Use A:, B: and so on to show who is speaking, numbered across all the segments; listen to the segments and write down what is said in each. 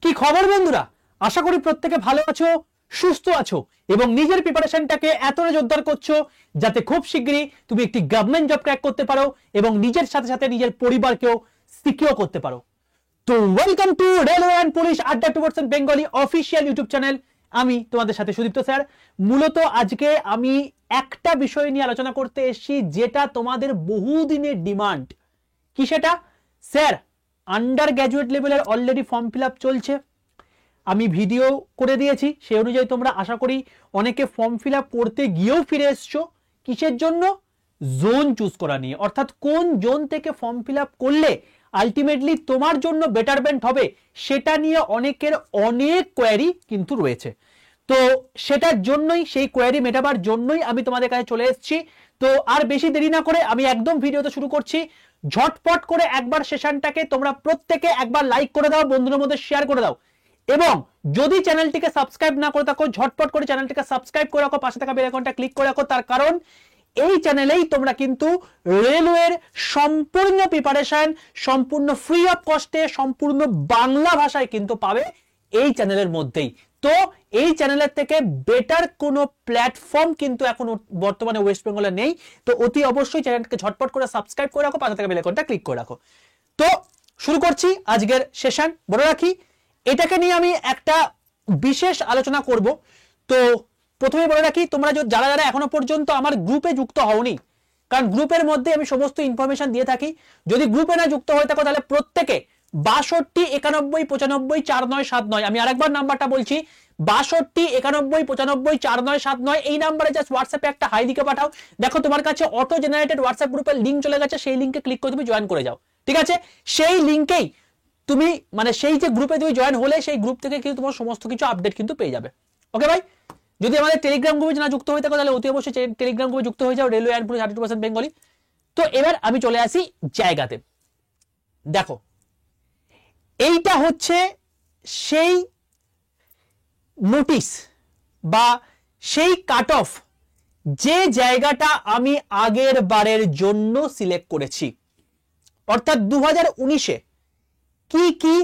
A: কি খবর বন্ধুরা, আশা করি প্রত্যেকে ভালো আছো, সুস্থ আছো এবং নিজের প্রিপারেশনটাকে এতটা জোরদার করছো যাতে খুব শীঘ্রই তুমি একটি গভর্নমেন্ট জব ক্র্যাক করতে পারো এবং নিজের সাথে সাথে নিজের পরিবারকেও সিকিউর করতে পারো। তো welcome to railway and police আড্ডা 2% বেঙ্গলি অফিসিয়াল ইউটিউব চ্যানেল। আমি তোমাদের সাথে সুদীপ্ত স্যার। মূলত আজকে আমি একটা বিষয় নিয়ে আলোচনা করতে এসেছি যেটা তোমাদের বহুদিনের ডিমান্ড। কি সেটা? স্যার, আন্ডার গ্র্যাজুয়েট লেভেলের অলরেডি ফর্ম ফিল আপ চলছে, আমি ভিডিও করে দিয়েছি, সেই অনুযায়ী তোমরা আশা করি অনেকে ফর্ম ফিল আপ করতে গিয়েও ফিরে এসছো। কিসের জন্য? জোন চুজ করা নিয়ে, অর্থাৎ কোন জোন থেকে ফর্ম ফিল আপ করলে আলটিমেটলি তোমার জন্য বেটারমেন্ট হবে সেটা নিয়ে অনেকের অনেক কোয়ারি কিন্তু রয়েছে। তো সেটার জন্যই, সেই কোয়ারি মেটাবার জন্যই আমি তোমাদের কাছে চলে এসেছি। তো আর বেশি দেরি না করে আমি একদম ভিডিওতে শুরু করছি। ঝটপট করে একবার সেশনটাকে তোমরা প্রত্যেকে একবার লাইক করে দাও, বন্ধুদের মধ্যে শেয়ার করে দাও এবং যদি চ্যানেলটিকে সাবস্ক্রাইব না করে থাকো ঝটপট করে চ্যানেলটিকে সাবস্ক্রাইব করে রাখো, পাশে থাকা বেল আইকনটা ক্লিক করে রাখো। তার কারণ এই চ্যানেলেই তোমরা কিন্তু রেলওয়ের সম্পূর্ণ প্রিপারেশন সম্পূর্ণ ফ্রি অফ কস্টে সম্পূর্ণ বাংলা ভাষায় কিন্তু পাবে এই চ্যানেলের মধ্যেই। তো এই চ্যানেলের থেকে বেটার কোনো প্ল্যাটফর্ম কিন্তু এখন বর্তমানে ওয়েস্ট বেঙ্গলে নেই। তো অতি অবশ্যই চ্যানেলকে ঝটপট করে সাবস্ক্রাইব করে রাখো, পাশে থাকা বেল আইকনটা ক্লিক করে রাখো। তো শুরু করছি আজকের সেশন। বলে রাখি, এটাকে নিয়ে আমি একটা বিশেষ আলোচনা করব। তো প্রথমে বলে রাখি, তোমরা যারা যারা এখনো পর্যন্ত আমার গ্রুপে যুক্ত হওনি, কারণ গ্রুপের মধ্যে আমি সমস্ত ইনফরমেশন দিয়ে থাকি, যদি গ্রুপে না যুক্ত হয়ে থাকো তাহলে প্রত্যেকে 62 91 95 4979, আমি আরেকবার নাম্বারটা বলছি, 62 91 95 4979, এই নাম্বারে জাস্ট হোয়াটসঅ্যাপে একটা হাই লিখে পাঠাও। দেখো তোমার কাছে অটো জেনারেটেড হোয়াটসঅ্যাপ গ্রুপের লিঙ্ক চলে গেছে, সেই লিঙ্কে ক্লিক করে তুমি জয়েন করে যাও। ঠিক আছে? সেই লিঙ্কেই তুমি সেই যে গ্রুপে তুমি জয়েন হলে সেই গ্রুপ থেকে কিন্তু তোমার সমস্ত কিছু আপডেট কিন্তু পেয়ে যাবে। ওকে ভাই? যদি আমাদের টেলিগ্রাম গ্রুপে না যুক্ত হয়ে থাকো তাহলে অতি অবশ্যই টেলিগ্রাম গ্রুপে যুক্ত হয়ে যাও, রেলওয়ে অ্যান্ড পুলিশ 100% বেঙ্গলি। তো এবার আমি চলে আসি জায়গাতে। দেখো, এইটা হচ্ছে সেই নোটিশ বা সেই কাট অফ যে জায়গাটা আমি আগের বারের জন্য সিলেক্ট করেছি, অর্থাৎ 2019-এ কি কি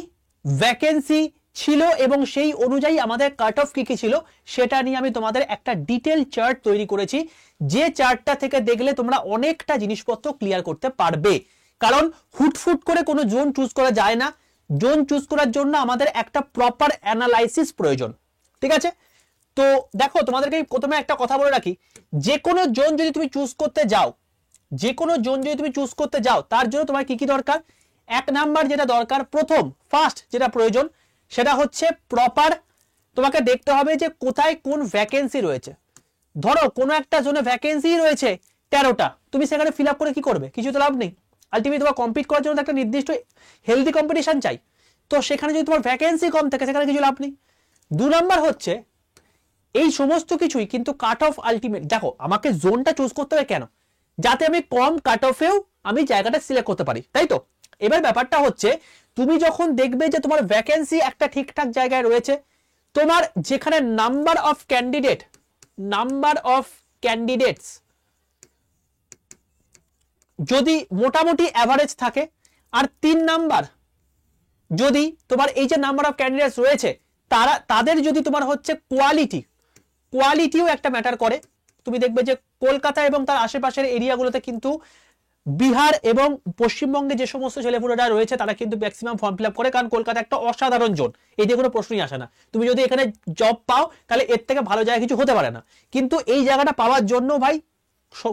A: ভ্যাকেন্সি ছিল এবং সেই অনুযায়ী আমাদের কাট অফ কি কি ছিল সেটা নিয়ে আমি তোমাদের একটা ডিটেল চার্ট তৈরি করেছি, যে চার্টটা থেকে দেখলে তোমরা অনেকটা জিনিসপত্র ক্লিয়ার করতে পারবে। কারণ হুটফুট করে কোনো জোন চুজ করা যায় না, জোন চুজ করার জন্য আমাদের একটা প্রপার অ্যানালাইসিস প্রয়োজন। ঠিক আছে? তো দেখো, তোমাদেরকে প্রথমে একটা কথা বলে রাখি, যে কোনো জোন যদি তুমি চুজ করতে যাও, যে কোনো জোন যদি তুমি চুজ করতে যাও তার জন্য তোমার কি কি দরকার? এক নাম্বার যেটা দরকার, ফার্স্ট যেটা প্রয়োজন সেটা হচ্ছে প্রপার তোমাকে দেখতে হবে যে কোথায় কোন ভ্যাকেন্সি রয়েছে। ধরো কোনো একটা জোনে ভ্যাকেন্সি রয়েছে 13টা, তুমি সেখানে ফিল আপ করে কি করবে? কিছু তো লাভ নেই। আলটিমেটলি তোমার কম্পিট করার জন্য একটা নির্দিষ্ট হেলদি কম্পিটিশন চাই, তো সেখানে যদি তোমার ভ্যাকেন্সি কম থাকে সেখানে কিছু লাভ নেই। 2 নাম্বার হচ্ছে এই সমস্ত কিছুই কিন্তু কাট অফ আলটিমেট। দেখো, আমাকে জোনটা চুজ করতে হবে কেন? যাতে আমি কম কাট অফেও আমি জায়গাটা সিলেক্ট করতে পারি, তাই তো? এবার ব্যাপারটা হচ্ছে, তুমি যখন দেখবে যে তোমার ভ্যাকেন্সি একটা ঠিকঠাক জায়গায় রয়েছে, তোমার যেখানে নাম্বার অফ ক্যান্ডিডেটস যদি মোটামুটি অ্যাভারেজ থাকে, আর 3 নাম্বার যদি তোমার এই যে নাম্বার অফ ক্যান্ডিডেটস রয়েছে তাদের যদি তোমার হচ্ছে কোয়ালিটিও একটা ম্যাটার করে। তুমি দেখবে যে কলকাতা এবং তার আশেপাশের এরিয়াগুলোতে কিন্তু বিহার এবং পশ্চিমবঙ্গে যে সমস্ত ছেলেপুলেরা রয়েছে তারা কিন্তু ম্যাক্সিমাম ফর্ম ফিল আপ করে, কারণ কলকাতা একটা অসাধারণ জোন, এই দিয়ে কোনো প্রশ্নই আসে না। তুমি যদি এখানে জব পাও তাহলে এর থেকে ভালো জায়গা কিছু হতে পারে না। কিন্তু এই জায়গাটা পাওয়ার জন্য ভাই,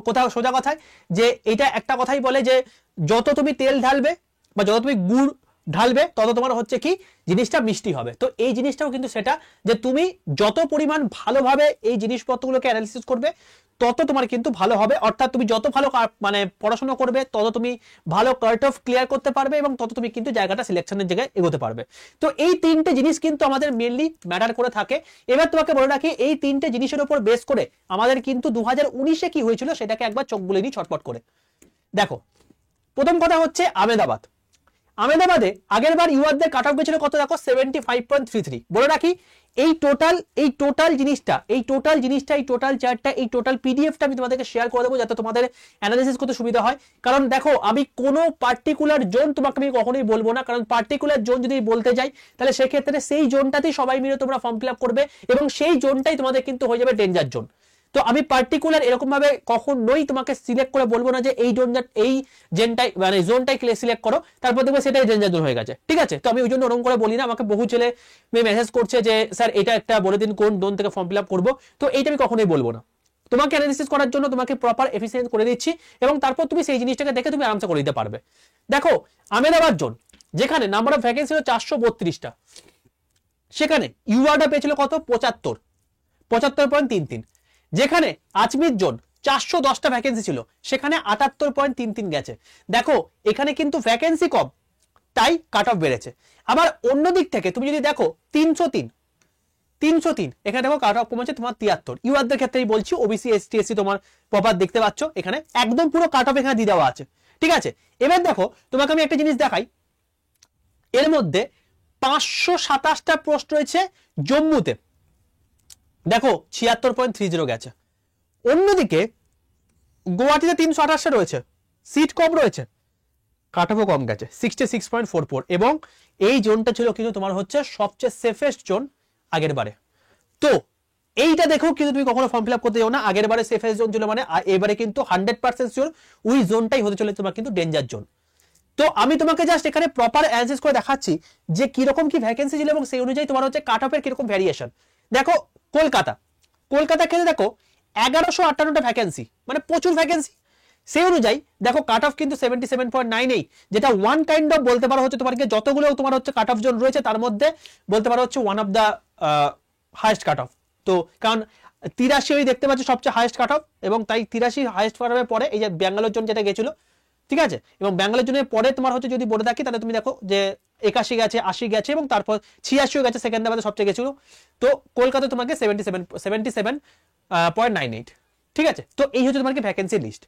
A: কোথাও সোজা কথায় যে এটা একটা কথাই বলে যে যত তুমি তেল ঢালবে বা যত তুমি গুড় ঢালবে তত তোমার হচ্ছে কি জিনিসটা মিষ্টি হবে। তো এই জিনিসটাও কিন্তু সেটা, যে তুমি যত পরিমাণ ভালোভাবে এই জিনিসপত্রগুলোকে অ্যানালিসিস করবে তত তোমার কিন্তু ভালো হবে। অর্থাৎ তুমি যত ভালো পড়াশোনা করবে তত তুমি ভালো কাট অফ ক্লিয়ার করতে পারবে এবং তত তুমি কিন্তু জায়গাটা সিলেকশনের জায়গায় এগোতে পারবে। তো এই 3টে জিনিস কিন্তু আমাদের মেনলি ম্যাটার করে থাকে। এবার তোমাকে বলে রাখি, এই 3টে জিনিসের উপর বেস করে আমাদের কিন্তু 2019-এ কি হয়েছিল সেটাকে একবার চোখ বুলিয়ে নিই ছটপট করে। দেখো, প্রথম কথা হচ্ছে আহমেদাবাদে আগের বার ইউআরদের কাট অফ গেছিল কত দেখো 75.33। বলে রাখি এই টোটাল জিনিসটা এই টোটাল চার্টটা এই টোটাল পিডিএফটা আমি তোমাদেরকে শেয়ার করে দেবো যাতে তোমাদের অ্যানালিসিস করতে সুবিধা হয়। কারণ দেখো আমি কোনো পার্টিকুলার জোন তোমাকে আমি কখনোই বলবো না, কারণ পার্টিকুলার জোন যদি বলতে যাই তাহলে সেক্ষেত্রে সেই জোনটাতেই সবাই মিলে তোমরা ফর্ম ফিল আপ করবে এবং সেই জোনটাই তোমাদের কিন্তু হয়ে যাবে ডেঞ্জার জোন। তো আমি পার্টিকুলার এরকম ভাবে কখনোই তোমাকে সিলেক্ট করে বলবো না যে এই জোনটাই মানে জোনটাই সিলেক্ট করো, তারপর দেখবে সেটাই ডেঞ্জার জোন হয়ে গেছে, ঠিক আছে। তো আমি ওই জন্য ওরকম করে বলি না। আমাকে বহু ছেলে মেসেজ করছে যে স্যার এটা একটা বলে দিন কোন জোন থেকে ফর্ম ফিল আপ করবো, তো এইটা আমি কখনোই বলবো না। তোমাকে অ্যানালিসিস করার জন্য তোমাকে প্রপার এফিসিয়েন্ট করে দিচ্ছি এবং তারপর তুমি সেই জিনিসটাকে দেখে তুমি আরামসে করে দিতে পারবে। দেখো আহমেদাবাদ জোন যেখানে নাম্বার অফ ভ্যাকেন্সি ছিল 432টা, সেখানে ইউআরটা পেয়েছিল কত 75.33। যেখানে আজমির জোন 410টা ভ্যাকেন্সি ছিল সেখানে 78.33 গেছে। দেখো এখানে কিন্তু ভ্যাকেন্সি কম তাই কাট অফ বেড়েছে। আবার অন্য দিক থেকে তুমি যদি দেখো 303 এখানে দেখো কাট অফ কমেছে তোমার 73। ইউআরদের ক্ষেত্রেই বলছি, ওবিসি এসটি এসসি তোমার প্রপার দেখতে পাচ্ছ এখানে একদম পুরো কাট অফ এখানে দিয়ে দেওয়া আছে, ঠিক আছে। এবার দেখো তোমাকে আমি একটা জিনিস দেখাই, এর মধ্যে 527টা পোস্ট রয়েছে জম্মুতে, দেখো 76.30 গেছে। অন্যদিকে গুয়াহাটিতে 328টা রয়েছে, সিট কম রয়েছে, কাট অফও কম গেছে 66.44। এবং এই জোনটা ছিল কিন্তু তোমার হচ্ছে সবচেয়ে সেফেস্ট জোন আগের বারে। তো এইটা দেখো কিন্তু তুমি কখনো ফর্ম ফিল আপ করতে যাও না, আগের বারে সেফেস্ট জোন ছিল মানে এবারে কিন্তু 100% শিওর ওই জোনটাই হতে চলে তোমার কিন্তু ডেঞ্জার জোন। তো আমি তোমাকে জাস্ট এখানে প্রপার অ্যানালিসিস করে দেখাচ্ছি যে কিরকম কি ভ্যাকেন্সি ছিল এবং সেই অনুযায়ী তোমার হচ্ছে কাট অফের কিরকম ভ্যারিয়েশন। দেখো কলকাতা ক্ষেত্রে দেখো 1158টা ভ্যাকেন্সি, মানে প্রচুর ভ্যাকেন্সি। সেই অনুযায়ী দেখো কাট অফ কিন্তু 77.98, যেটা ওয়ান কাইন্ড অফ বলতে পারো হচ্ছে তোমার যতগুলো তোমার হচ্ছে কাট অফ জোন রয়েছে তার মধ্যে বলতে পারো হচ্ছে one of the highest cut off. তো কারণ 83 দেখতে পাচ্ছ সবচেয়ে হাইয়েস্ট কাট অফ, এবং তাই 83 হাইয়েস্ট কাট অফের পরে এই যে ব্যাঙ্গালোর জোন যেটা গেছিল, ঠিক আছে, এবং ব্যাঙ্গালোর জোনের পরে তোমার হচ্ছে যদি বলে থাকি তাহলে তুমি দেখো যে 81 গেছে, 80 গেছে এবং তারপর 86 গেছে, সেকেন্ডাবাদে সবচেয়ে গেছিল। তো কলকাতা তোমাকে 77.98, ঠিক আছে। তো এই হচ্ছে তোমার ভ্যাকেন্সি লিস্ট।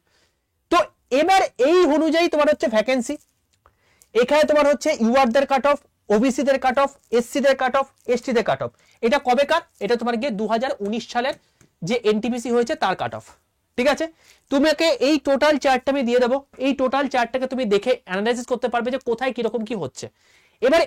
A: তো এবার এই অনুযায়ী তোমার হচ্ছে ভ্যাকেন্সি, এখানে তোমার হচ্ছে ইউআরদের কাট অফ, ওবিসি দের কাট অফ, এসসি দের কাট অফ, এসটি দের কাট অফ। এটা কবেকার? এটা তোমার গিয়ে 2019 সালের যে এনটিপিসি হয়েছে তার কাট অফ, ঠিক আছে। তোমাকে এই টোটাল চার্টটা আমি দিয়ে দেবো, এই টোটাল চার্টটাকে তুমি দেখে অ্যানালাইসিস করতে পারবে যে কোথায় কিরকম কি হচ্ছে। এবারে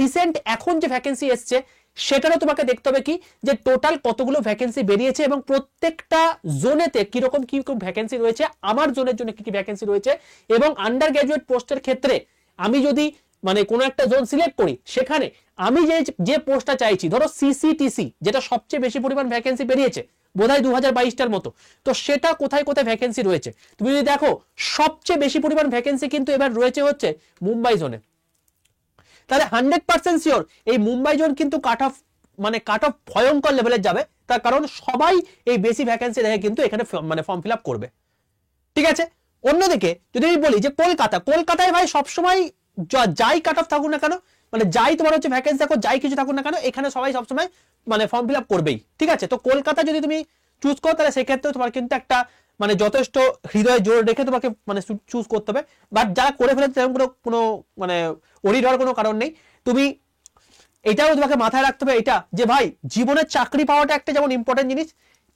A: রিসেন্ট এখন যে ভ্যাকেন্সি এসছে সেটারও তোমাকে দেখতে হবে কি যে টোটাল কতগুলো ভ্যাকেন্সি বেরিয়েছে এবং প্রত্যেকটা জোনেতে কিরকম কি ভ্যাকেন্সি রয়েছে, আমার জোনের জন্য কি কি ভ্যাকেন্সি রয়েছে। এবং আন্ডার গ্র্যাজুয়েট পোস্টের ক্ষেত্রে আমি যদি মানে কোনো একটা জোন সিলেক্ট করি সেখানে আমি যে পোস্টটা চাইছি, ধরো সিসিটিসি যেটা সবচেয়ে বেশি পরিমাণ ভ্যাকেন্সি বেরিয়েছে বোধহয় 2022টার মতো, তো সেটা কোথায় কোথায় ভ্যাকেন্সি রয়েছে তুমি যদি দেখো সবচেয়ে বেশি পরিমাণ ভ্যাকেন্সি কিন্তু এবার রয়েছে হচ্ছে মুম্বাই জোনে। তাহলে 100% শিওর এই মুম্বাই জোন কিন্তু কাট অফ ভয়ঙ্কর লেভেলের যাবে, তার কারণ সবাই এই বেশি ভ্যাকেন্সি দেখে কিন্তু এখানে মানে ফর্ম ফিল আপ করবে, ঠিক আছে। অন্যদিকে যদি আমি বলি যে কলকাতায় ভাই সবসময় যাই কাট অফ থাকুক না কেন, মানে যাই তোমার হচ্ছে ভ্যাকেন্সি থাকুক, যাই কিছু থাকুক না কেন, এখানে সবাই সবসময় মানে ফর্ম ফিল আপ করবেই, ঠিক আছে। তো কলকাতা যদি তুমি চুজ করো তাহলে সেক্ষেত্রে তোমার কিন্তু একটা মানে যথেষ্ট হৃদয় জোর রেখে তোমাকে মানে চুজ করতে হবে। বাট যারা করে ফেলেছে তেমন কোনো মানে অরিড হওয়ার কোনো কারণ নেই। তুমি এটাও তোমাকে মাথায় রাখতে হবে এটা যে ভাই জীবনের চাকরি পাওয়াটা একটা যেমন ইম্পর্টেন্ট জিনিস,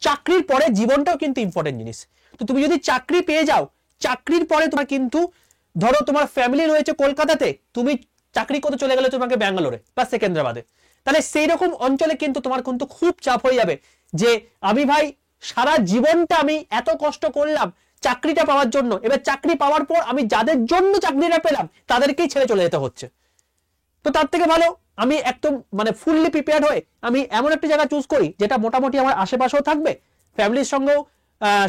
A: চাকরির পরে জীবনটাও কিন্তু ইম্পর্টেন্ট জিনিস। তো তুমি যদি চাকরি পেয়ে যাও, চাকরির পরে তোমার কিন্তু ধরো তোমার ফ্যামিলি রয়েছে কলকাতাতে, তুমি চাকরি করতে চলে গেলে তোমাকে ব্যাঙ্গালোরে বা সেকেন্দ্রাবাদে, তাহলে সেই রকম অঞ্চলে কিন্তু তোমার কিন্তু খুব চাপ হয়ে যাবে যে আমি ভাই সারা জীবনটা আমি এত কষ্ট করলাম চাকরিটা পাওয়ার জন্য, এবার চাকরি পাওয়ার পর আমি যাদের জন্য চাকরিটা পেলাম তাদেরকেই ছেড়ে চলে যেতে হচ্ছে। তো তার থেকে ভালো আমি একদম মানে ফুললি প্রিপেয়ার্ড হয়ে আমি এমন একটা জায়গা চুজ করি যেটা মোটামুটি আমার আশেপাশেও থাকবে, ফ্যামিলির সঙ্গেও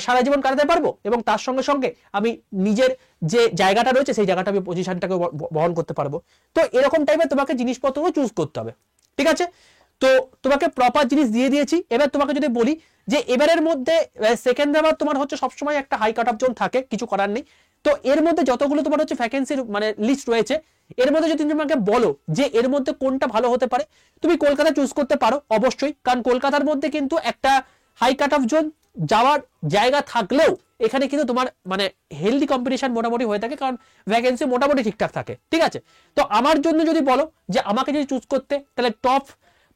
A: সারা জীবন কাটাতে পারবো এবং তার সঙ্গে সঙ্গে আমি নিজের যে জায়গাটা রয়েছে সেই জায়গাটা আমি পজিশনটাকে বহন করতে পারবো। তো এরকম টাইপের তোমাকে জিনিসপত্রও চুজ করতে হবে, ঠিক আছে। তো তোমাকে প্রপার জিনিস দিয়ে দিয়েছি। এবার তোমাকে যদি বলি যে এবারের মধ্যে সেকেন্দ্রাবাদ তোমার হচ্ছে সবসময় একটা হাই কাট অফ জোন থাকে, কিছু করার নেই। তো এর মধ্যে যতগুলো তোমার হচ্ছে ভ্যাকেন্সির মানে লিস্ট রয়েছে এর মধ্যে যদি তুমি আমাকে বলো যে এর মধ্যে কোনটা ভালো হতে পারে, তুমি কলকাতা চুজ করতে পারো অবশ্যই, কারণ কলকাতার মধ্যে কিন্তু একটা হাই কাট অফ জোন যাওয়ার জায়গা থাকলেও এখানে কিন্তু তোমার মানে হেলদি কম্পিটিশন মোটামুটি হয়ে থাকে, কারণ ভ্যাকেন্সি মোটামুটি ঠিকঠাক থাকে। ঠিক আছে, তো আমার জন্য যদি বলো যে আমাকে যদি চুজ করতে, তাহলে টপ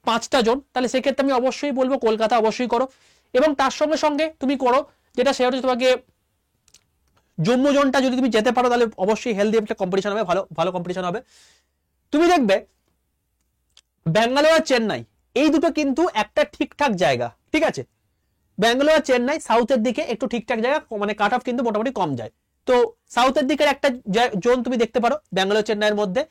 A: 5টা জোন, তাহলে সেক্ষেত্রে আমি অবশ্যই বলবো কলকাতা অবশ্যই করো, এবং তার সঙ্গে সঙ্গে তুমি করো যেটা সেটা হচ্ছে তোমাকে জম্মু জোনটা যদি তুমি যেতে পারো তাহলে অবশ্যই হেলদি একটা কম্পিটিশন হবে, ভালো ভালো কম্পিটিশন হবে। তুমি দেখবে ব্যাঙ্গালোর আর চেন্নাই এই দুটো কিন্তু একটা ঠিকঠাক জায়গা। ঠিক আছে, ব্যাঙ্গালোর আর চেন্নাই সাউথের দিকে একটু ঠিকঠাক জায়গা, মানে কাট অফ কিন্তু মোটামুটি কম যায়। তো সাউথের দিকের একটা জোন তুমি দেখতে পারো ব্যাঙ্গালোর চেন্নাইয়ের মধ্যে।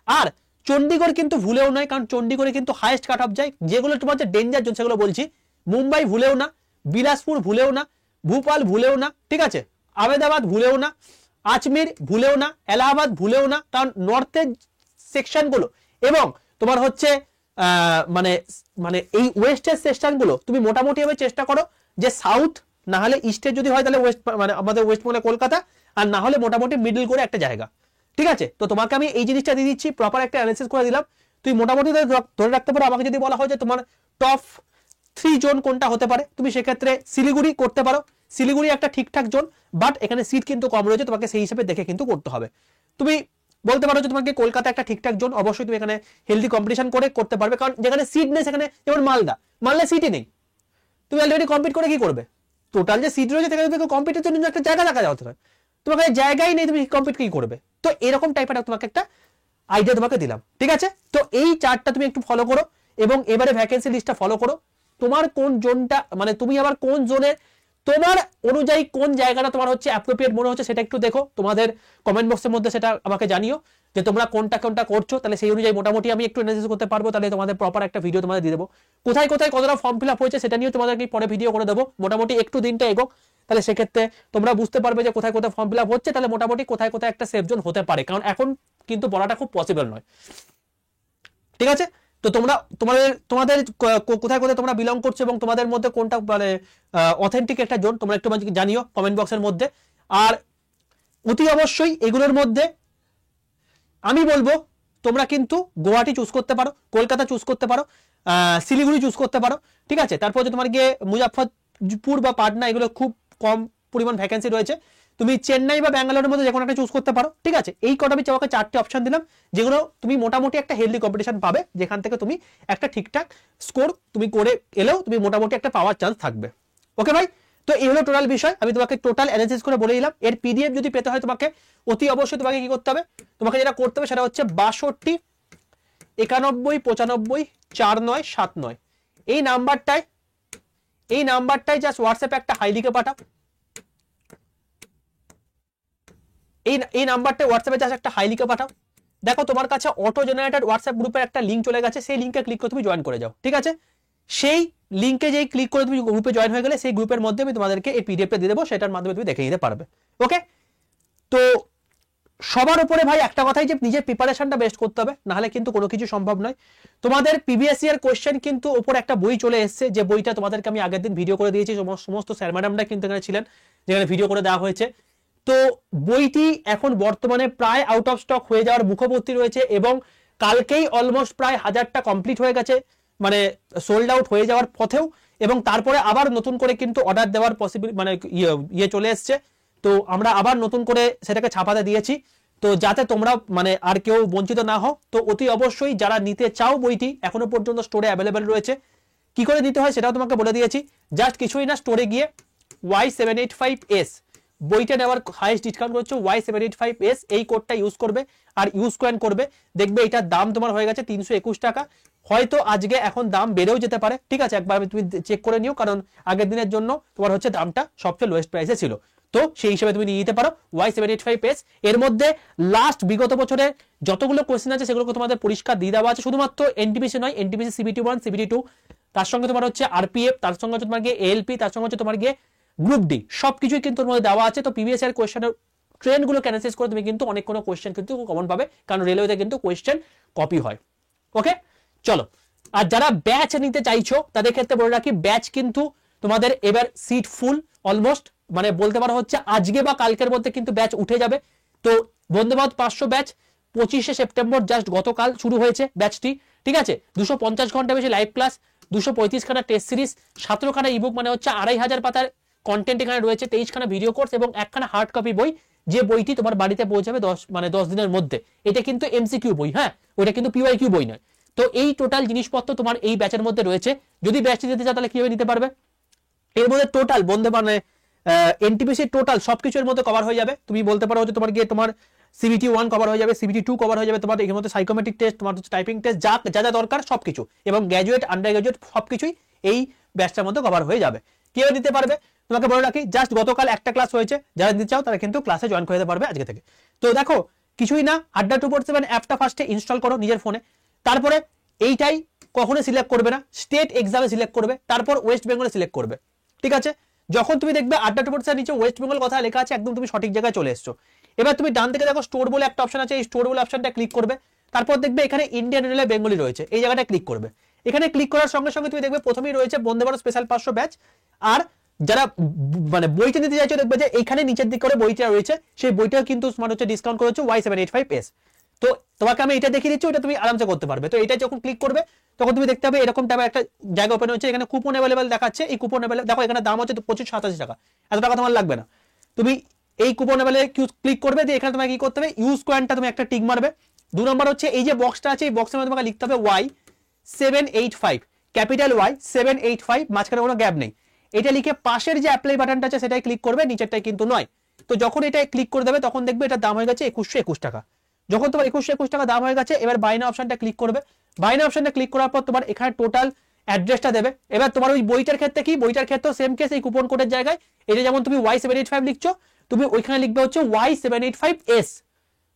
A: আর চণ্ডীগড় কিন্তু ভুলেও নয়, কারণ চণ্ডীগড়ে কিন্তু হাইয়েস্ট কাট অফ যায়। যেগুলো তোমার যে ডেঞ্জার জোন সেগুলো বলছি, মুম্বাই ভুলেও না, বিলাসপুর ভুলেও না, ভূপাল ভুলেও না, ঠিক আছে, আহমেদাবাদ ভুলেও না, আজমির ভুলেও না, এলাহাবাদ ভুলেও না, কারণ নর্থের সেকশনগুলো এবং তোমার হচ্ছে মানে মানে এই ওয়েস্টের সেকশনগুলো তুমি মোটামুটি ভাবে চেষ্টা করো যে সাউথ না হলে ইস্টে যদি হয় তাহলে ওয়েস্ট, মানে আমাদের ওয়েস্ট মানে কলকাতা, আর না হলে মোটামুটি মিডল করে একটা জায়গা। ঠিক আছে, তো তোমাকে আমি এই জিনিসটা দিয়ে দিচ্ছি, প্রপার একটা অ্যানালিসিস করে দিলাম। তুই মোটামুটি ধরে রাখতে পারো। আমাকে যদি বলা হয় যে তোমার টপ 3 জোন কোনটা হতে পারে, তুমি সেক্ষেত্রে শিলিগুড়ি করতে পারো। শিলিগুড়ি একটা ঠিকঠাক জোন, বাট এখানে সিট কিন্তু কম রয়েছে, তোমাকে সেই হিসেবে দেখে কিন্তু করতে হবে। তুমি বলতে পারো যে তোমাকে কলকাতা একটা ঠিকঠাক জোন, অবশ্যই তুমি এখানে হেলদি কম্পিটিশন করে করতে পারবে, কারণ যেখানে সিট নেই সেখানে, যেমন মালদা সিটই নেই, তুমি অলরেডি কম্পিট করে কি করবে? টোটাল যে সিট রয়েছে সেখানে তোমাকে কম্পিটের জন্য একটা জায়গা রাখা যাওয়া হয়, তোমার কাছে জায়গাই নেই, তুমি কম্পিট কি করবে? তো এরকম টাইপের তোমাকে একটা আইডিয়া তোমাকে দিলাম। ঠিক আছে, তো এই চার্টটা তুমি একটু ফলো করো এবং এবারে ভ্যাকেন্সি লিস্টটা ফলো করো। তোমার কোন জোনটা, মানে তুমি আবার কোন জোনে তোমার অনুযায়ী কোন জায়গাটা তোমার হচ্ছে অ্যাপ্রোপ্রিয়েট মনে হচ্ছে সেটা একটু দেখো, তোমাদের কমেন্ট বক্সের মধ্যে সেটা আমাকে জানিও যে তোমরা কোনটা কোনটা করছো, তাহলে সেই অনুযায়ী মোটামুটি আমি একটু অ্যানালাইসিস করতে পারবো, তাহলে তোমাদের প্রপার একটা ভিডিও তোমাদের দিয়ে দেবো। কোথায় কোথায় কতটা ফর্ম ফিল আপ হয়েছে সেটা নিয়ে তোমাদেরকে পরে ভিডিও করে দেবো। মোটামুটি একটু দিনটা এগো, তাহলে সেক্ষেত্রে তোমরা বুঝতে পারবে যে কোথায় কোথায় ফর্ম ফিল আপ হচ্ছে, তাহলে মোটামুটি কোথায় কোথায় একটা সেফ জোন হতে পারে, কারণ এখন কিন্তু বলাটা খুব পসিবল নয়। ঠিক আছে, তো তোমরা তোমাদের কোথায় কোথায় তোমরা বিলং করছো এবং তোমাদের মধ্যে কোনটা মানে অথেন্টিক একটা জোন তোমরা একটু জানিও কমেন্ট বক্সের মধ্যে। আর অতি অবশ্যই এগুলোর মধ্যে আমি বলবো তোমরা কিন্তু গুয়াহাটি চুজ করতে পারো, কলকাতা চুজ করতে পারো, শিলিগুড়ি চুজ করতে পারো। ঠিক আছে, তারপর যে তোমার গিয়ে মুজাফফরপুর বা পাটনা, এগুলো খুব কম পরিমাণ ভ্যাকেন্সি রয়েছে। তুমি চেন্নাই বা ব্যাঙ্গালোরের মধ্যে যে কোনো একটা চুজ করতে পারো। ঠিক আছে, এই কটা আমি তোমাকে 4টে অপশন দিলাম, যেগুলো তুমি মোটামুটি একটা হেলদি কম্পিটিশন পাবে, যেখান থেকে তুমি একটা ঠিকঠাক স্কোর তুমি করে এলেও তুমি মোটামুটি একটা পাওয়ার চান্স থাকবে। ওকে ভাই, তো এই হলো টোটাল বিষয়, আমি তোমাকে টোটাল অ্যানালাইসিস করে বলে দিলাম। এর পিডিএফ যদি পেতে হয় তোমাকে অতি অবশ্যই তোমাকে কি করতে হবে, তোমাকে যেটা করতে হবে সেটা হচ্ছে 62 91 95 4979 এই নাম্বারটায় জাস্ট হোয়াটসঅ্যাপে একটা হাই লিখে পাঠাও। এই নাম্বারটা হোয়াটসঅ্যাপে জাস্ট একটা হাই লিখে পাঠাও। দেখো তোমার কাছে অটো জেনারেটেড হোয়াটসঅ্যাপ গ্রুপের একটা লিঙ্ক চলে গেছে, সেই লিঙ্কে ক্লিক করে তুমি জয়েন করে যাও। ঠিক আছে, সেই লিঙ্কে যেই ক্লিক করে তুমি গ্রুপে জয়েন হয়ে গেলে সেই গ্রুপের মধ্যে আমি তোমাদেরকে এই পিডিএফটা দিয়ে দেবো, সেটার মাধ্যমে তুমি দেখে নিতে পারবে। ওকে, তো সবার উপরে ভাই একটা কথাই যে নিজের প্রিপারেশনটা বেস্ট করতে হবে, নাহলে কিন্তু কোনো কিছু সম্ভব নয়। তোমাদের প্রিভিয়াস ইয়ার কোশ্চেন কিন্তু ওপর একটা বই চলে এসেছে, যে বইটা তোমাদেরকে আমি আগের দিন ভিডিও করে দিয়েছি, সমস্ত স্যার ম্যাডামরা কিন্তু এখানে ছিলেন, যেখানে ভিডিও করে দেওয়া হয়েছে। তো বইটি এখন বর্তমানে প্রায় আউট অফ স্টক হয়ে যাওয়ার মুখবর্তী রয়েছে, এবং কালকেই অলমোস্ট প্রায় 1000টা কমপ্লিট হয়ে গেছে, মানে সোল্ড আউট হয়ে যাওয়ার পথেও, এবং তারপরে আবার নতুন করে কিন্তু অর্ডার দেওয়ার পসিবল মানে ইয়ে চলে এসছে। তো আমরা আবার নতুন করে সেটাকে ছাপাতে দিয়েছি, তো যাতে তোমরা মানে আর কেউ বঞ্চিত না হও। তো অতি অবশ্যই যারা নিতে চাও বইটি, এখনো পর্যন্ত স্টোরে অ্যাভেলেবেল রয়েছে। কি করে নিতে হয় সেটাও তোমাকে বলে দিয়েছি, জাস্ট কিছুই না, স্টোরে গিয়ে Y785S বইটা নেওয়ার হাইয়েস্ট ডিসকাউন্ট হচ্ছে Y785S, এই কোডটা ইউজ করবে আর ইউজ করবে, দেখবে এটার দাম তোমার হয়ে গেছে 321 টাকা। হয়তো আজকে এখন দাম বেড়েও যেতে পারে। ঠিক আছে, একবার তুমি চেক করে নিও, কারণ আগের দিনের জন্য তোমার হচ্ছে দামটা সবচেয়ে লোয়েস্ট প্রাইসে ছিল, তো সেই হিসেবে তুমি নিয়ে নিতে পারো Y785S। এর মধ্যে লাস্ট বিগত বছরের যতগুলো কোশ্চেন আছে সেগুলো তোমাদের পরিষ্কার দিয়ে দেওয়া আছে, শুধুমাত্র এনটিপিসি নয়, এনটিপিসি CBT1 CBT2, তার সঙ্গে তোমার হচ্ছে RPF, তার সঙ্গে হচ্ছে তোমার গিয়ে ALP, তার সঙ্গে হচ্ছে তোমার গিয়ে গ্রুপ ডি, সবকিছুই কিন্তু ওর মধ্যে দেওয়া আছে। তো প্রিভিয়াস ইয়ার কোশ্চেনের ট্রেন্ডগুলো অ্যানালাইসিস করে তুমি কিন্তু অনেক কোনো কোশ্চেন কিন্তু কমন পাবে, কারণ রেলওয়েতে কিন্তু কোশ্চেন কপি হয়। ওকে, চলো। আর যারা ব্যাচ নিতে চাইছো তাদের ক্ষেত্রে বলে রাখি, ব্যাচ কিন্তু তোমাদের এবার সিট ফুল অলমোস্ট, মানে বলতে পারো হচ্ছে আজকে বা কালকের মধ্যে কিন্তু ব্যাচ উঠে যাবে। তো Vande Bharat 500 batch 25শে September just গতকাল শুরু হয়েছে ব্যাচটি। ঠিক আছে, 250 ঘন্টা বেশি লাইভ ক্লাস, 235 খানা টেস্ট সিরিজ, 17 খানা ইবুক, মানে হচ্ছে 2500 পাতার কন্টেন্ট এখানে রয়েছে, 23খানা ভিডিও কোর্স এবং একখানা হার্ড কপি বই, যে বইটি তোমার বাড়িতে পৌঁছাবে 10 দিনের মধ্যে। এটা কিন্তু এমসিকিউ বই, হ্যাঁ, ওটা কিন্তু পিওয়াইকিউ বই নয়। তো এই টোটাল জিনিসপত্র তোমার এই ব্যাচের মধ্যে রয়েছে। যদি ব্যাচটি দিতে চাও তাহলে কিভাবে নিতে পারবে? এর মধ্যে টোটাল বন্ধে মানে এনটিপিসি টোটাল সবকিছু এর মধ্যে কভার হয়ে যাবে। তুমি বলতে পারো যে তোমার গিয়ে তোমার সিবিটি 1 কভার হয়ে যাবে, সিবিটি 2 কভার হয়ে যাবে, তোমার এর মধ্যে সাইকোমেট্রিক টেস্ট, তোমার টাইপিং টেস্ট, যা যা দরকার সবকিছু, এবং গ্র্যাজুয়েট আন্ডার গ্র্যাজুয়েট সবকিছুই এই ব্যাচটার মধ্যে কভার হয়ে যাবে। কেউ নিতে পারবে? তোমাকে বলে রাখি, জাস্ট গতকাল একটা ক্লাস হয়েছে, যারা নিতে চাও তারা কিন্তু ক্লাসে জয়েন করে দিতে পারবে আজকে থেকে। তো দেখো কিছুই না, আড্ডা 247 অ্যাপটা ফার্স্টে ইনস্টল করো নিজের ফোনে, তারপরে এইটাই কখনো সিলেক্ট করবে না, স্টেট এক্সামে সিলেক্ট করবে, তারপর ওয়েস্ট বেঙ্গলে সিলেক্ট করবে, ঠিক আছে? যখন তুমি দেখবে আড্ডা 247 নিচে ওয়েস্ট বেঙ্গল কথা লেখা আছে, একদম তুমি সঠিক জায়গায় চলে এসছো। এবার তুমি ডান দিকে দেখো স্টোর বলে একটা অপশন আছে, এই স্টোর বলে অপশনটা ক্লিক করবে, তারপর দেখবে এখানে ইন্ডিয়ান রেলওয়ে বেঙ্গলি রয়েছে, এই জায়গাটা ক্লিক করবে। এখানে ক্লিক করার সঙ্গে সঙ্গে তুমি দেখবে প্রথমেই রয়েছে বন্দে ভারত স্পেশাল 500 ব্যাচ। আর যারা মানে বইটা নিতে চাইছো দেখবে যে এখানে নিচের দিকে করে বইটা রয়েছে, সেই বইটাও কিন্তু মানে হচ্ছে ডিসকাউন্ট করেছে Y785S। তো তোমাকে আমি এটা দেখিয়ে দিচ্ছি, ওটা তুমি আরামসে করতে পারবে। তো এটা যখন ক্লিক করবে তখন তুমি দেখতে পাবে এরকম টাইপের একটা জায়গা ওপেন হচ্ছে, এখানে কুপন অ্যাভেলেবল দেখাচ্ছে। এই কুপন অ্যাভেলেবল দেখো, এখানে দাম হচ্ছে 2587 টাকা, এত টাকা তোমার লাগবে না। তুমি এই কুপন অ্যাভেলেবল ক্লিক করবে, দিয়ে এখানে তোমাকে কি করতে হবে, ইউজ কয়েনটা তুমি একটা টিক মারবে। 2 নম্বর হচ্ছে এই যে বক্সটা আছে, এই বক্সের মধ্যে তোমাকে লিখতে হবে Y785, ক্যাপিটাল Y785, মাঝখানে কোনো গ্যাপ নেই। এটা লিখে পাশের যে অ্যাপ্লাই বাটনটা আছে সেটাই ক্লিক করবে, নিচেরটাই কিন্তু নয়। তো যখন এটা ক্লিক করে দেবে তখন দেখবে এটার দাম হয়ে গেছে 2121 টাকা। যখন তোমার 2121 টাকা দাম হয়ে গেছে, এবার বাইনা অপশনটা ক্লিক করবে। বাইনা অপশনটা ক্লিক করার পর তোমার এখানে টোটাল অ্যাড্রেসটা দেবে। এবার তোমার ওই বইটার ক্ষেত্রে কি, বইটার ক্ষেত্রেও সেম কেস, এই কুপন কোডের জায়গায় এটা যেমন তুমি Y785 লিখছো, তুমি ওইখানে লিখবে হচ্ছে Y785S,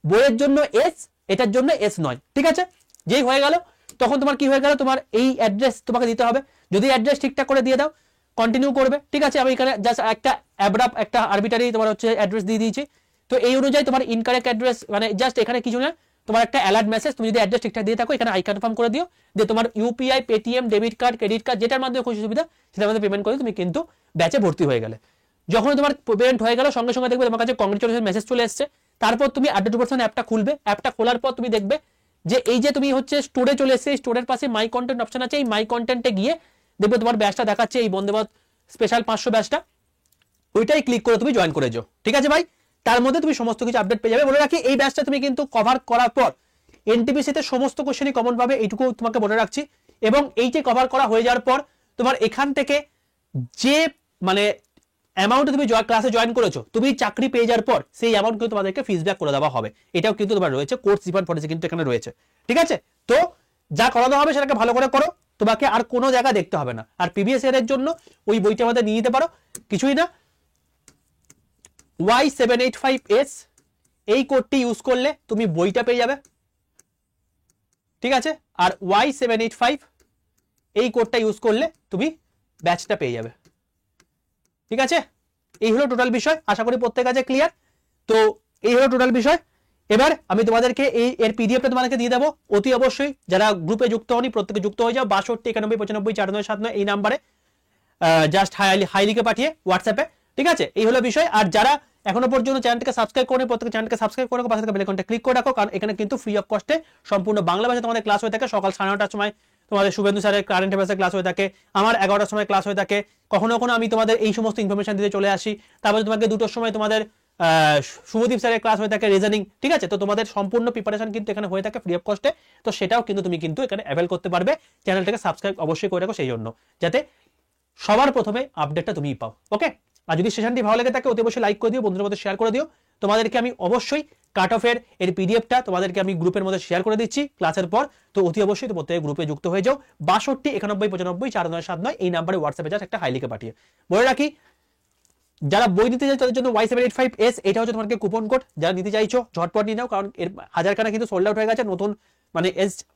A: বইয়ের জন্য S, এটার জন্য S নয়, ঠিক আছে? যেই হয়ে গেল তখন তোমার কি হয়ে গেল, তোমার এই অ্যাড্রেস তোমাকে দিতে হবে। যদি অ্যাড্রেস ঠিকঠাক করে দিয়ে দাও কন্টিনিউ করবে, ঠিক আছে? আমি এখানে জাস্ট একটা আরবিটারি তোমার হচ্ছে অ্যাড্রেস দিয়ে দিয়েছি। তো এই অনুযায়ী তোমার ইনকারেক্ট অ্যাড্রেস মানে জাস্ট এখানে কিছু না, তোমার একটা অ্যালার্ট মেসেজ, তুমি যদি অ্যাড্রেস ঠিকঠাক দিয়ে থাকো এখানে আই কনফার্ম করে দিও, যে তোমার UPI, Paytm, debit card, credit card, যেটার মাধ্যমে খুশি সুবিধা সেটার মধ্যে পেমেন্ট করে তুমি কিন্তু ব্যাচে ভর্তি হয়ে গেলে। যখন তোমার পেমেন্ট হয়ে গেল সঙ্গে সঙ্গে দেখবে তোমার কাছে কংগ্রেচুলেশন মেসেজ চলে এসেছে। তারপর তুমি আড্ডা 247 অ্যাপটা খুলবে, অ্যাপটা খোলার পর তুমি দেখবে যে এই যে তুমি হচ্ছে স্টোরে চলে এসেছে, স্টোরের পাশে মাই কন্টেন্ট অপশন আছে, এই মাই কন্টেন্টে গিয়ে দেখবে তোমার ব্যাচটা দেখাচ্ছে, এই বন্দে ভারত স্পেশাল 500 ব্যাচটা, ওইটাই ক্লিক করে তুমি জয়েন করে যাও, ঠিক আছে ভাই? তার মধ্যে তুমি সমস্ত কিছু আপডেট পেয়ে যাবে। বলে রাখি এই ব্যাচটা তুমি কিন্তু কভার করার পর এনটিপিসিতে সমস্ত কোশ্চেনই কমন পাবে, এইটুকু তোমাকে বলে রাখছি। এবং এইটি কভার করা হয়ে যাওয়ার পর তোমার এখান থেকে যে মানে অ্যামাউন্ট তুমি ক্লাসে জয়েন করেছো, তুমি চাকরি পেয়ে যাওয়ার পর সেই অ্যামাউন্ট কিন্তু তোমাদেরকে ফিডব্যাক করে দেওয়া হবে। এটাও কিন্তু তোমার রয়েছে, কোর্স রিফান্ড পলিসি কিন্তু এখানে রয়েছে, ঠিক আছে? তো যা করানো হবে সেটাকে ভালো করে করো, তোমাকে আর কোনো জায়গা দেখতে হবে না। আর প্রিভিয়াস ইয়ারের জন্য ওই বইটা আমাদের নিয়ে নিতে পারো, কিছুই না। Y785S এই কোডটি ইউজ করলে তুমি বইটা পেয়ে যাবে, ঠিক আছে? আর Y785 এই কোডটা ইউজ করলে তুমি ব্যাচটা পেয়ে যাবে, ঠিক আছে? এই হলো টোটাল বিষয়, আশা করি প্রত্যেক কাছে ক্লিয়ার। তো এই হলো টোটাল বিষয়। এবার আমি তোমাদেরকে এর পিডিএফটা তোমাদেরকে দিয়ে দেবো, অতি অবশ্যই যারা গ্রুপে যুক্ত হনি প্রত্যেকে যুক্ত হয়ে যাও। 62 91 95 94 79 এই নাম্বারে জাস্ট হাই লিখে পাঠিয়ে হোয়াটসঅ্যাপে, ঠিক আছে? এই হলো বিষয়। আর যারা এখনো পর্যন্ত চ্যানেলটাকে সাবস্ক্রাইব করে, প্রত্যেকে চ্যানেলকে সাবস্ক্রাইব করে পাশে থাকা বেল আইকনটা ক্লিক করে রাখো, কারণ এখানে কিন্তু ফ্রি অফ কস্টে সম্পূর্ণ বাংলা ভাষায় তোমাদের ক্লাস হয়ে থাকে। সকাল 9:30টার সময় তোমাদের শুভেন্দু স্যারের কারেন্ট অ্যাফেয়ার্সের ক্লাস হয়ে থাকে, আমার 11টার সময় ক্লাস হয়ে থাকে, কখনো কখনো আমি তোমাদের এই সমস্ত ইনফরমেশন দিতে চলে আসি। তারপরে তোমাকে 2টোর সময় তোমাদের শুভদীপ স্যারের ক্লাস হয়ে থাকে রিজনিং, ঠিক আছে? তো তোমাদের সম্পূর্ণ প্রিপারেশন কিন্তু এখানে হয়ে থাকে ফ্রি অফ কস্টে। তো সেটাও কিন্তু তুমি কিন্তু এখানে অ্যাভেল করতে পারবে। চ্যানেলটাকে সাবস্ক্রাইব অবশ্যই করে রাখো সেই জন্য, যাতে সবার প্রথমে আপডেটটা তুমিই পাও, ওকে? আর যদি সেশনটি ভালো লেগে থাকে অতি অবশ্যই লাইক করে দিও, বন্ধুদের মধ্যে শেয়ার করে দিও। তোমাদেরকে আমি অবশ্যই কাট অফের এর পিডিএফটা তোমাদেরকে আমি গ্রুপের মধ্যে শেয়ার করে দিচ্ছি ক্লাসের পর। তো অতি অবশ্যই তো প্রত্যেক গ্রুপে যুক্ত হয়ে যাও। 62 91 95 4979 এই নাম্বারে হোয়াটসঅ্যাপে জাস্ট একটা হাই লিখে পাঠিয়ে। বলে রাখি যারা বই নিতে চাই তাদের জন্য Y785S এটা হচ্ছে তোমাকে কুপন কোড, যারা নিতে চাইছো ঝটপট নিয়ে নাও, কারণ এর 1000খানা কিন্তু সোল্ড আউট হয়ে গেছে। নতুন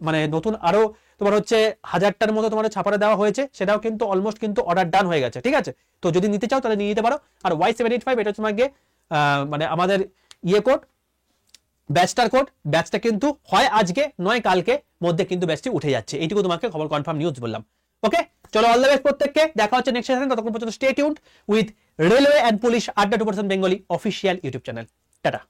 A: মানে নতুন আরো তোমার হচ্ছে 1000টার মতো তোমার ছাপারে দেওয়া হয়েছে, সেটাও কিন্তু অলমোস্ট কিন্তু অর্ডার ডান হয়ে গেছে, ঠিক আছে? তো যদি নিতে চাও তাহলে নিয়ে নিতে পারো। আর Y785 এটা তোমাকে মানে আমাদের কোড, ব্যাচটার কোড, ব্যাচটা কিন্তু হয় আজকে নয় কালকে মধ্যে কিন্তু ব্যাচটি উঠে যাচ্ছে, এইটুকু তোমাকে খবর কনফার্ম নিউজ বললাম, ওকে? চলো, অল দ্য বেস্ট প্রত্যেককে, দেখা হচ্ছে নেক্সট সেশনে। ততক্ষণ পর্যন্ত stay tuned with railway and police আড্ডা 2% Bengali official YouTube channel. Tata.